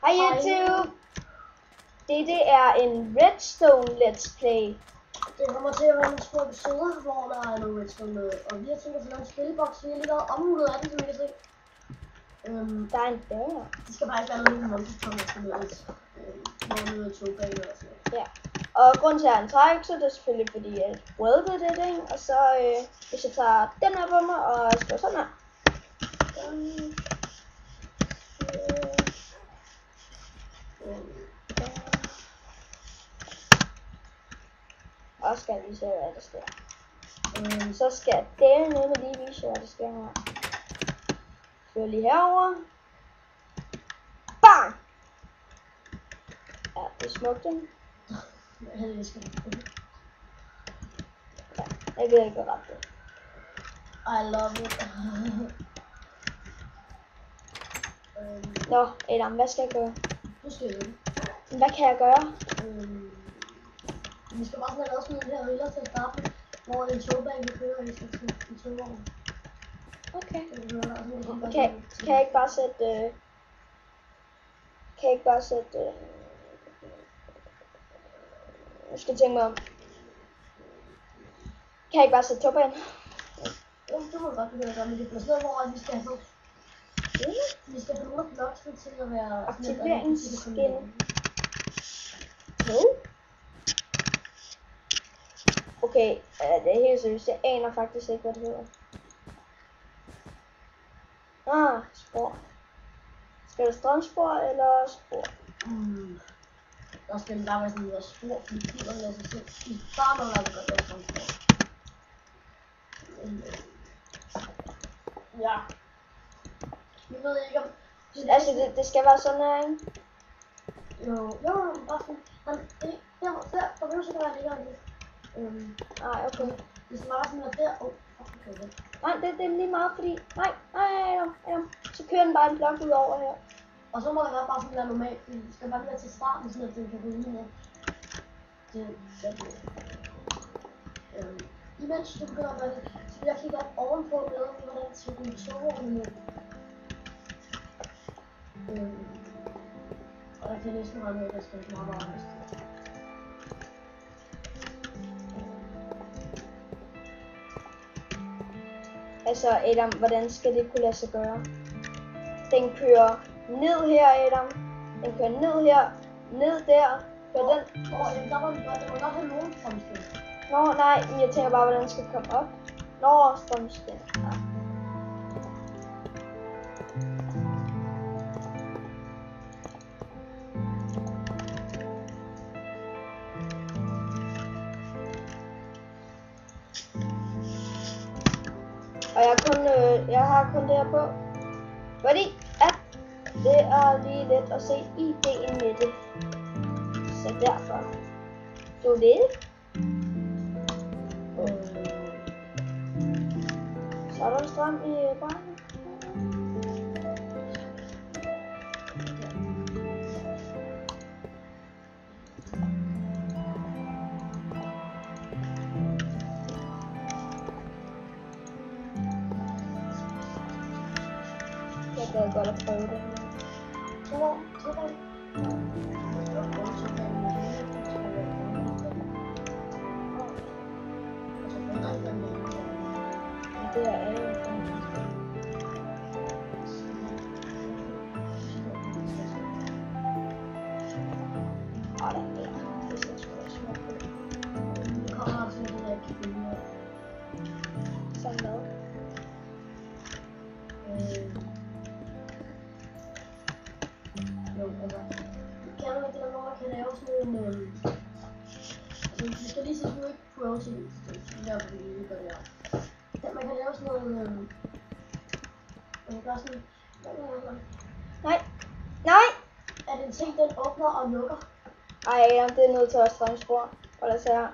Hej YouTube! Det er en Redstone Let's Play. Det kommer til at være en små episoder, hvor der er noget Redstone med. Og vi har tænkt os at lave en spilleboks. Vi har lige været omrullet af den, som I kan se. Der er en dør. Det skal faktisk være noget med monsterton, der skal med os. Hvor noget togbaner og sådan noget. Ja. Og grunden til at have en træøkse, det er selvfølgelig fordi at welder det, ikke? Og så hvis jeg tager den her på mig og skriver sådan her. Og skal jeg vise hvad der sker. Så skal jeg dele ned med lige vise hvad der sker her. Så lige herover. Bang! Ja, det er smukt, ikke? Jeg elsker det. Ja, jeg ved ikke ret det. I love it. Nå, Adam, hvad skal jeg gøre? Du skal jo. Hvad kan jeg gøre? Vi skal bare sådan have lavet sådan en her riller til at starte med, hvor en togbane vi kører i togvognen. Okay. Okay. Kan jeg ikke bare sætte... Jeg skal tænke mig om. Kan jeg ikke bare sætte togbanen? Jo, det må godt begynde at gøre, men det bliver sådan noget, hvor vi skal have vi skal have nogle blocks til at være... Aktiveringsskin. Okay, det er helt seriøst. Jeg aner faktisk ikke, hvad det hedder. Spor. Skal det strømspor eller spor? Der skal bare være sådan noget spor, fordi bilerne lader sig selv. I starter der det godt være strømspor. Ja. Vi ved ikke om... Altså, det skal være sådan her, ikke? Jo, bare sådan. Men der behøver ikke være længere lidt. Nej, okay. Det skal bare sådan være der. Okay. Nej, det er lige meget, fordi... Nej, så kører den bare en blok ud over her. Og så må det være bare sådan være normalt, fordi det skal bare være til starten, sådan at den kan ryge med. Imens du begynder at gøre det, så vil jeg kigge op ovenpå med, hvordan til den togvognen med. Og jeg kan næsten regne med, at jeg skal have meget næste. Altså, Adam, hvordan skal det kunne lade sig gøre? Den kører ned her, Adam. Den kører ned her. Ned der. Kører den. Jamen, der var den godt. Det var godt have nogen strømskin. Nå, nej, men jeg tænker bare, hvordan den skal komme op. Nå, strømskin. Ja. Og jeg har kun det her på, fordi at det er lige let at se ideen med det. Så derfor. Så det. Så er der strøm i barnet. Jeg gad godt at prøve det. Det er alle. Det ser sgu da smukt ud. Kommer også sådan der kigge. Sådan noget. Kan du ikke det, hvor man kan lave sådan en... Altså, du skal lige se, at du ikke prøver til det. Der vil vi ikke gøre det her. Man kan lave sådan noget... Man kan gøre sådan... Nej! Er det en ting, den åbner og lukker? Ej, det er nødt til at have strømspor. Og lad os her.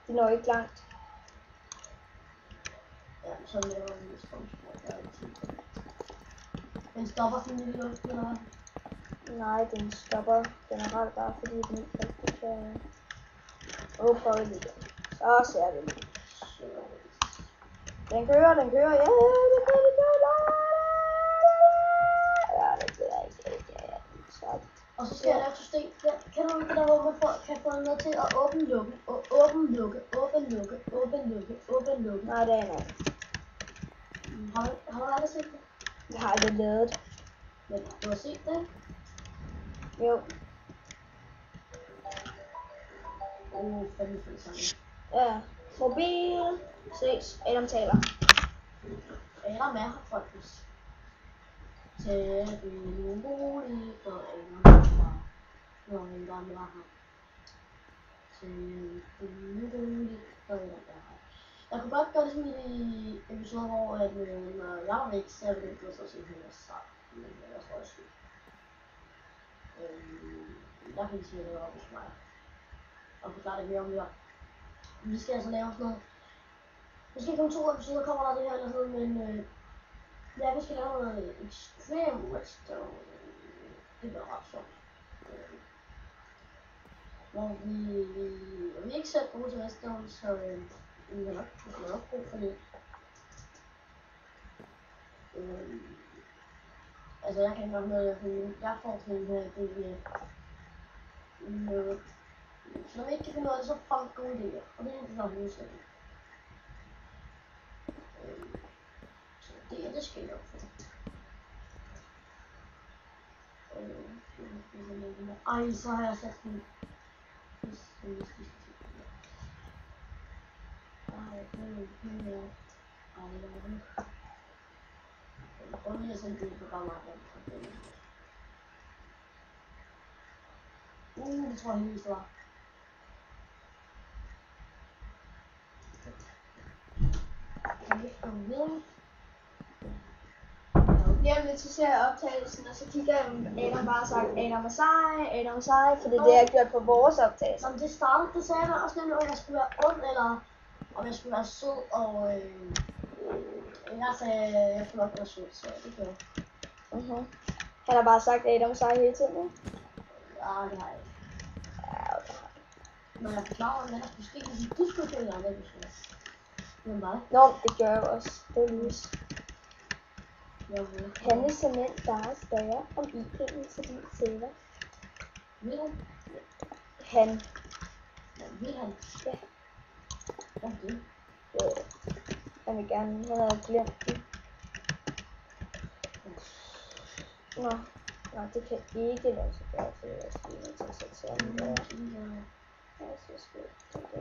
De når ikke langt. Ja, så laver vi et strømspor. Den stopper sådan lidt i luften, eller hvad? Nej, den stopper generelt bare fordi den ikke rigtig kan... prøv lige det. Så ser vi lige. Den kører, ja, den kører, Ja, det kører. Ja, det kører ikke. Så Og så skal jeg lave et system. Kender du det der, hvor man kan få noget til at åbne, lukke, åbne, lukke, åbne, lukke, åbne, lukke, åbne, lukke? Nej, det er nok. Har du aldrig set det? Jeg har aldrig lavet det. Men du har set det? Jo. Fandme fedt sammen. Ja. Mobil. Ses. Adam taler. Adam er her, folkens. Til en bolig for Adam fra, når han gamle var her. Til en bolig for Adam var her. Jeg kunne godt gøre det sådan i episoder, hvor når jeg var væk, så ville jeg ikke så se hende start. Men jeg tror, jeg skulle. Jeg kan ikke sige, at det var hos mig. Og forklare det mere om det. Vi skal altså lave sådan noget. Måske komme 2 episoder, kommer der det her eller sådan noget, men ja, vi skal lave noget Extreme Redstone. Det bliver ret sjovt. Hvor vi er ikke selv gode til Redstone, så vi har nok brug for det. Altså jeg kan ikke nok noget, jeg får sådan en her idé med. Så når vi ikke kan finde ud af det, så får vi gode idéer, og det er det, der er hovedsætning. Så det skal jeg nok få. Ej, så har jeg sat den. Prøv lige at sende det på gammel. Det tror jeg helt var. Lige om lidt så ser jeg optagelsen, og så kigger jeg, Adam bare sagt, Adam er sej, for det er det, jeg har gjort på vores optagelse. Som det startede, det sagde jeg også nemlig, om jeg skulle være ond, eller om jeg skulle være sød, og jeg sagde, at jeg skulle nok være sød, så det gjorde jeg. Han har bare sagt Adam sej hele tiden, ikke? Ja, det har jeg ikke. Ja, okay. Men jeg forklarer, hvad der skulle ske, hvis du skulle følge andre episoder. Men hvad? Nå, det gør jeg også. Det er lys. Han er simpelthen bare spørger om IP'en til din server. Vil han? Han. Ja, vil han? Ja. Hvad er det? Han vil gerne. Han havde glemt den. Nå, det kan ikke lade sig gøre, for jeg skal lige til at sætte sådan der. Ja, så skal det der.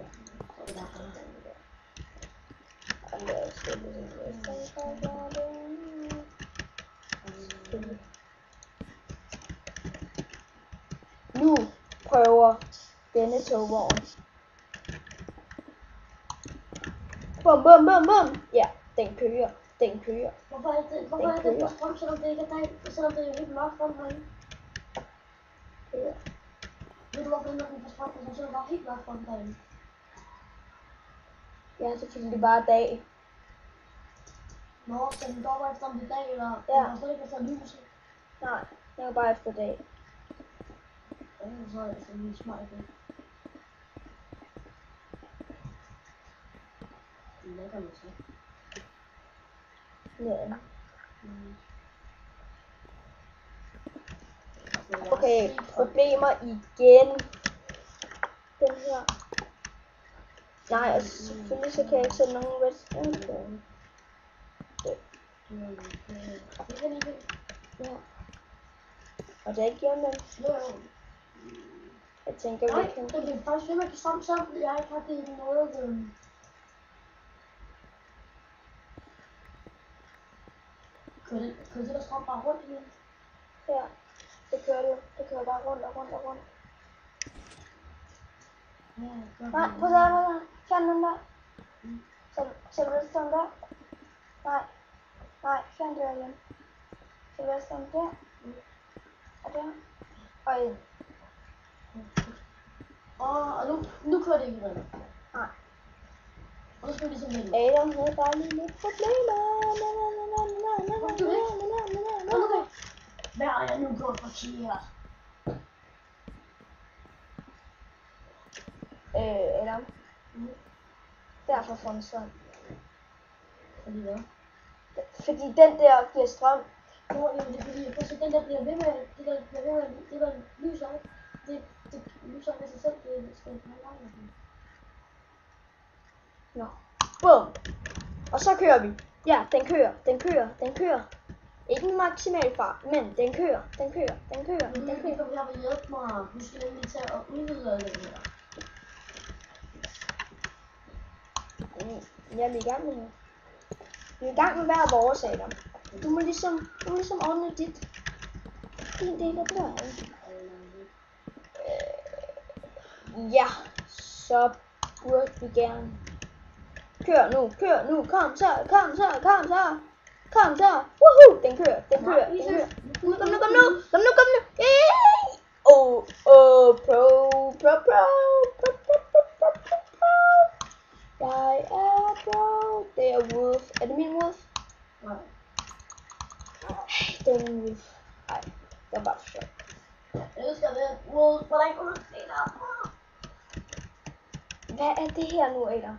Og der er den der. Og lad os se, hvis jeg kan gøre det. Nu prøver denne togvogn. Bum bum bum bum. Ja, den kører. Hvorfor er det på strøm, selvom det ikke er dag, selvom det er helt mørkt frem herinde? Ja. Ved du hvorfor den er på strøm, og så er det bare helt mørkt frem derinde? Ja, så fordi det bare er dag. Nå, så den går bare efter om det er dag, eller ja. Den går slet ikke efter lyset? Nej, den går bare efter dag. Så er det sådan en smart idé. Det kan man så. Ja. Okay, problemer igen. Den her. Nej, altså selvfølgelig så kan jeg ikke sætte nogen redstone på. Ja. Og det er ikke gjort med. Jeg tænker, nej, vi kan... Nej, det er faktisk ved, man kan stramme sammen, fordi jeg ikke har givet noget... Kører det der strøm bare rundt igen? Ja, det kører det. Det kører bare rundt og rundt og rundt. Ja, nej, prøv at se, fjern den der. Sæt redstone der. Nej, fjern det igen. Sæt redstone der. Og der. Og ind. Og nu kører det ikke igen. Nej. Og nu skal vi ligesom vende. Adam havde bare lige lidt problemer. Hvad har jeg nu gjort forkert? Adam. Derfor får den strøm. Fordi hvad? Fordi den der giver strøm. Nå, jamen, det er fordi, jeg kan se, den der bliver ved med, det der lyser, det lyser med sig selv, det skal ikke have langt. Nå. Bum. Og så kører vi. Ja, den kører. Ikke en maksimal fart, men den kører. Det kan vi have hjælp mig. Du skal nemlig tage og udvide den her. Ja, vi er i gang med det. Vi er i gang med hver vores, Adam. Du må ligesom ordne din del af døren. Ja, så burde vi gerne. Kør nu, kom så. Woohoo, den kører. Kom nu. Yay! Pro. Jeg er pro. Det er Wolf. Er det min Wolf? Nej. Det er min Wolf. Nej, det var bare for sjov. Jeg elsker det. Wolf, hvordan kunne du se det? Hvad er det her nu, Adam?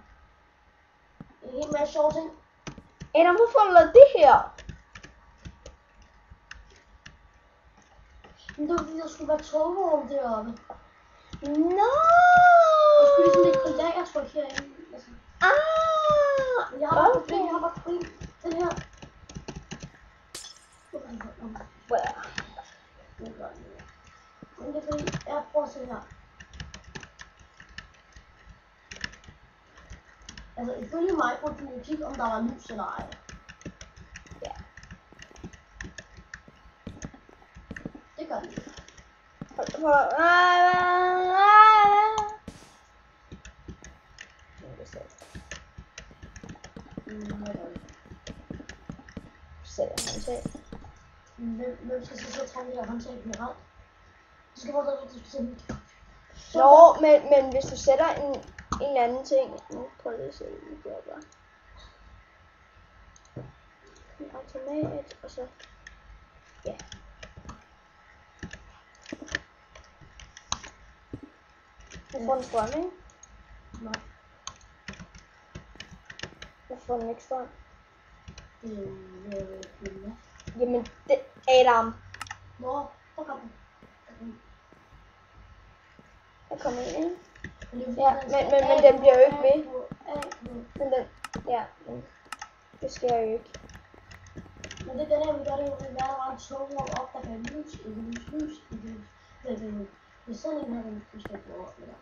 En hel masse sjove ting. Adam, hvorfor har du lavet det her? Men det var fordi, der skulle være togvogn deroppe. No! Og skulle ligesom lidt på lagertryk herinde. Altså. Men jeg har bare et problem. Den her. Men det er fordi, jeg prøver at se her. Altså, ifølge mig burde du jo kigge, om der var lys eller ej. Ja. Det gør det. Hvem skal så tage det der håndtag generelt? Du skal bare du skal sætte det. Nå, men hvis du sætter en anden ting. Nu prøv lige at se, hvad det gør bare. En automat, og så. Ja. Du får en strøm, ikke? Nej. Du får den ikke strøm. Det Jamen, det Adam. Nå, der kom den. Der kommer en, ikke? Ja, men den bliver jo ikke ved. Men den, ja, det sker jo ikke. Men det der, vi gør det jo, at der var en togvogn op, der kan lys. Det er sådan en her, den skal gå op med dig.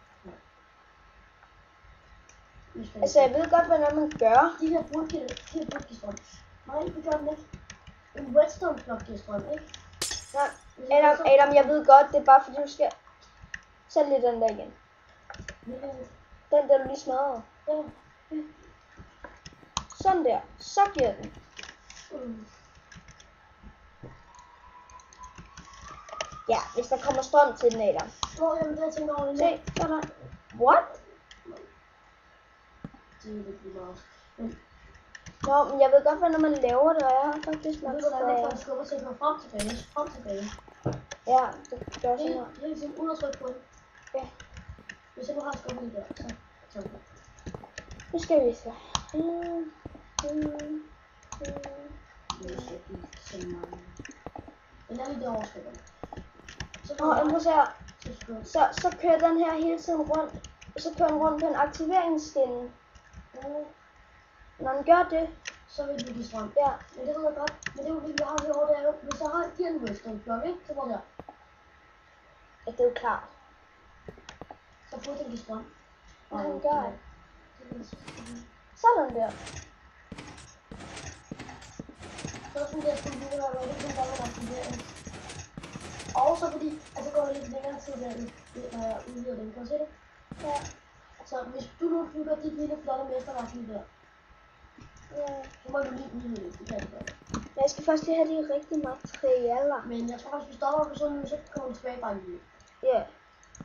Altså, jeg ved godt, hvordan man gør. De her burde give strøm. Nej, vi gør den ikke. En redstone blok giver strøm, ikke? Nej, Adam, jeg ved godt, det er bare fordi, du skal sætte lidt den der igen. Den der, du lige smadrede. Sådan der. Så giver den. Ja, hvis der kommer strøm til den, Adam. Jamen det har jeg tænkt over. Se, sådan. What? Det er lidt vildt også. Nå, men jeg ved godt, hvordan man laver det, og jeg har faktisk nok hvordan man skubber sig frem tilbage. Ja, det gør sådan her. Hele tiden ud og trykke på den. Ja. Hvis jeg nu har skubbet lige der, så. Nu skal vi se. Den er lige derovre, skubber den. Så kører den her hele tiden rundt, og så kører den rundt på en aktiveringsskinne. Når den gør det, så vil du give strøm. Ja. Men det ved jeg godt. Men det er jo fordi, jeg har herovre, det er jo, hvis jeg har en redstone blok, ikke? Så går der. Ja, det er jo klart. Så får den give strøm. Og han gør det. Sådan der. Så sådan der skulle du være rigtig, som der var aktivering. Og så fordi, altså går der lidt længere tid, når jeg udvider den. Kan du se det? Ja. Så hvis du nu bygger dit lille flotte mesterværk lige der. Ja. Så må du lige udvide det. Det kan du godt. Men jeg skal først lige have de rigtige materialer. Men jeg tror faktisk, vi stopper på sådan nu, så kommer vi tilbage bare lige. Ja.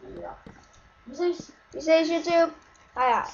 Ja. Vi ses. Vi ses, YouTube. Hej hej.